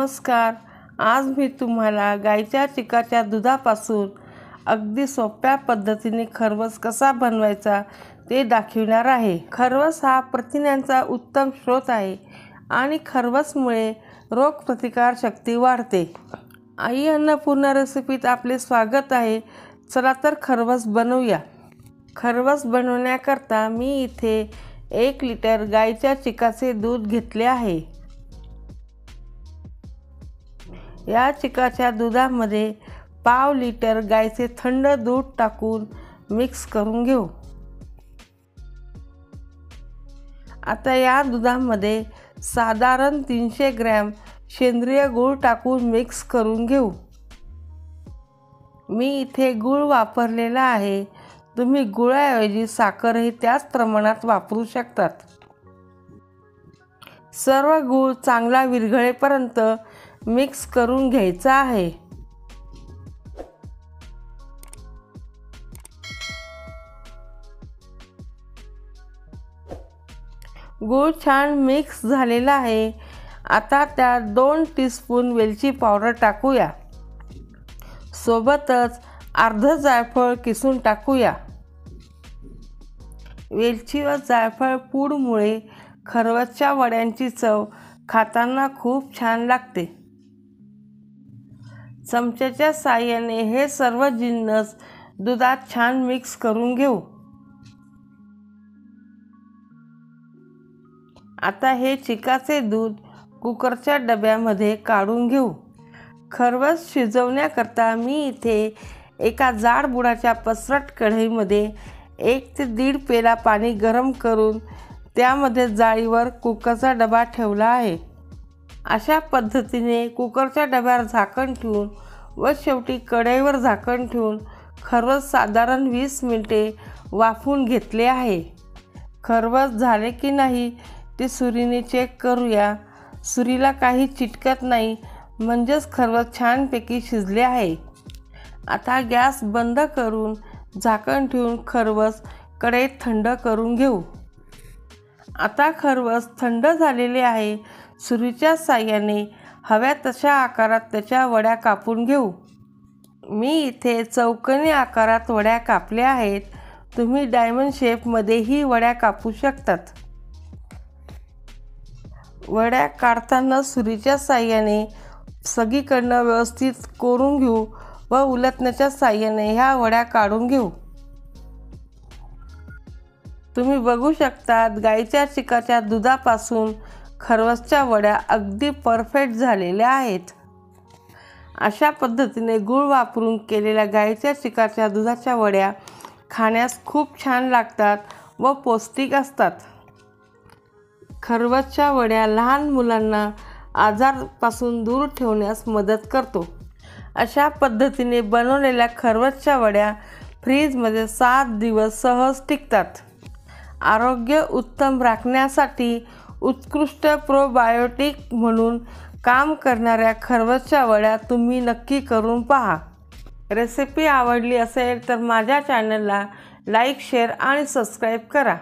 नमस्कार. आज मी तुम्हाला गाईच्या चिकाच्या दुधापासून अगदी सोप्या पद्धतीने खरवस कसा बनवायचा ते दाखविणार आहे. खरवस हा प्रथिनांचा उत्तम स्रोत आहे आणि खरवसमुळे रोगप्रतिकार शक्ती वाढते. आई अन्नपूर्णा रेसिपीत आपले स्वागत आहे. चला तर खरवस बनवूया. खरवस बनवण्याकरता मी इथे 1 लिटर गाईच्या चिकाचे दूध घेतले आहे. या चिकाच्या दुधामध्ये पाव लिटर गाईचे थंड दूध टाकून मिक्स करून घेऊ. आता या दुधामध्ये साधारण 300 ग्रॅम सेंद्रिय गूळ टाकून मिक्स करून घेऊ. मी इथे गूळ वापरलेला आहे. तुम्ही गुळाऐवजी साखरही त्याच प्रमाणात वापरू शकतात. सर्व गूळ चांगला विरघळेपर्यंत मिक्स करून घ्यायचा आहे. गूळ छान मिक्स झालेला आहे. आता त्यात 2 टीस्पून वेलची पावडर टाकूया. सोबतच अर्ध जायफळ किसून टाकूया. वेलची व जायफळ पूडमुळे खरवसच्या वड्यांची चव खाताना खूप छान लागते. चमच्याच्या साहाय्याने हे सर्व जिन्नस दुधात छान मिक्स करून घेऊ. आता हे चिकाचे दूध कुकरच्या डब्यामध्ये काढून घेऊ. खरवस शिजवण्याकरता मी इथे एका जाड बुडाच्या पसरट कढईमध्ये 1 ते 1.5 पेला पाणी गरम करून त्यामध्ये जाळीवर कुकरचा डबा ठेवला आहे. अशा पद्धतीने कुकरच्या डब्यावर झाकण ठेवून व शेवटी कढईवर झाकण ठेवून खरवस साधारण 20 मिनिटे वाफवून घेतले आहे. खरवस झाले की नाही ते सुरीने चेक करूया. सुरीला काही चिटकत नाही म्हणजेच खरवस छानपैकी शिजले आहे. आता गॅस बंद करून झाकण ठेवून खरवस कढईत थंड करून घेऊ. आता खरवस थंड झालेले आहे. सुरीच्या साहाय्याने हव्या तशा आकारात त्याच्या वड्या कापून घेऊ. मी इथे चौकोनी आकारात वड्या कापल्या आहेत. तुम्ही डायमंड शेपमध्येही वड्या कापू शकतात. वड्या काढताना सुरीच्या साहाय्याने सगळीकडनं व्यवस्थित कोरून घेऊ व उलटण्याच्या साहाय्याने ह्या वड्या काढून घेऊ. तुम्ही बघू शकता गाईच्या चिकाच्या दुधापासून खरवसच्या वड्या अगदी परफेक्ट झालेल्या आहेत. अशा पद्धतीने गूळ वापरून केलेल्या गाईच्या चिकाच्या दुधाच्या वड्या खाण्यास खूप छान लागतात व पौष्टिक असतात. खरवसच्या वड्या लहान मुलांना आजारापासून दूर ठेवण्यास मदत करतो. अशा पद्धतीने बनवलेल्या खरवसच्या वड्या फ्रीजमध्ये 7 दिवस सहज टिकतात. आरोग्य उत्तम राखण्यासाठी उत्कृष्ट प्रोबायोटिक म्हणून काम करणाऱ्या खरवसच्या वड्या तुम्ही नक्की करून पहा. रेसिपी आवडली असेल तर माझ्या चॅनलला लाईक, शेअर आणि सबस्क्राईब करा.